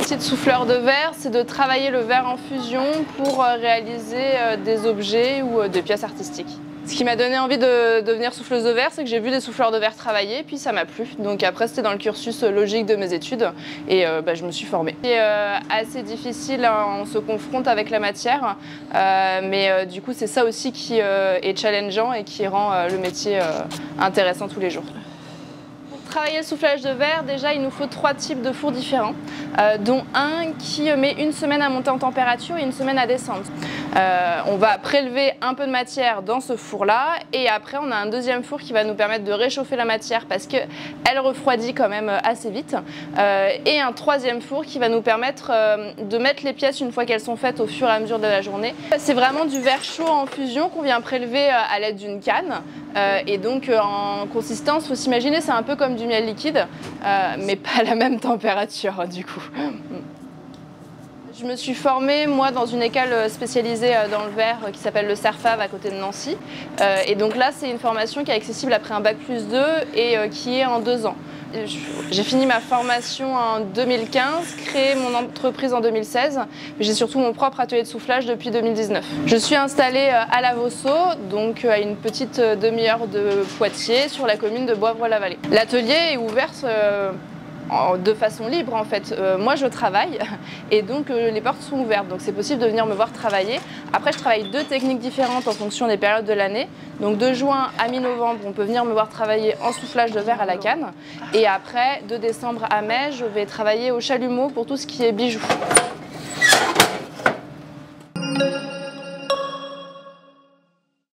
métier de souffleur de verre, c'est de travailler le verre en fusion pour réaliser des objets ou des pièces artistiques. Ce qui m'a donné envie de devenir souffleuse de verre, c'est que j'ai vu des souffleurs de verre travailler, puis ça m'a plu. Donc après, c'était dans le cursus logique de mes études et je me suis formée. C'est assez difficile, hein, on se confronte avec la matière, mais du coup, c'est ça aussi qui est challengeant et qui rend le métier intéressant tous les jours. Pour travailler le soufflage de verre, déjà, il nous faut 3 types de fours différents, dont un qui met 1 semaine à monter en température et 1 semaine à descendre. On va prélever un peu de matière dans ce four-là et après on a un deuxième four qui va nous permettre de réchauffer la matière parce qu'elle refroidit quand même assez vite et un troisième four qui va nous permettre de mettre les pièces une fois qu'elles sont faites au fur et à mesure de la journée. C'est vraiment du verre chaud en fusion qu'on vient prélever à l'aide d'une canne et donc en consistance, il faut s'imaginer, c'est un peu comme du miel liquide mais pas à la même température du coup. Je me suis formée, moi, dans une école spécialisée dans le verre qui s'appelle le CERFAV à côté de Nancy. Et donc là, c'est une formation qui est accessible après un bac+2 et qui est en 2 ans. J'ai fini ma formation en 2015, créé mon entreprise en 2016, mais j'ai surtout mon propre atelier de soufflage depuis 2019. Je suis installée à La Vosso, donc à une petite demi-heure de Poitiers, sur la commune de Boivre-la-Vallée. L'atelier est ouvert de façon libre en fait. Moi je travaille et donc les portes sont ouvertes, donc c'est possible de venir me voir travailler. Après je travaille 2 techniques différentes en fonction des périodes de l'année. Donc de juin à mi-novembre on peut venir me voir travailler en soufflage de verre à la canne et après de décembre à mai je vais travailler au chalumeau pour tout ce qui est bijoux.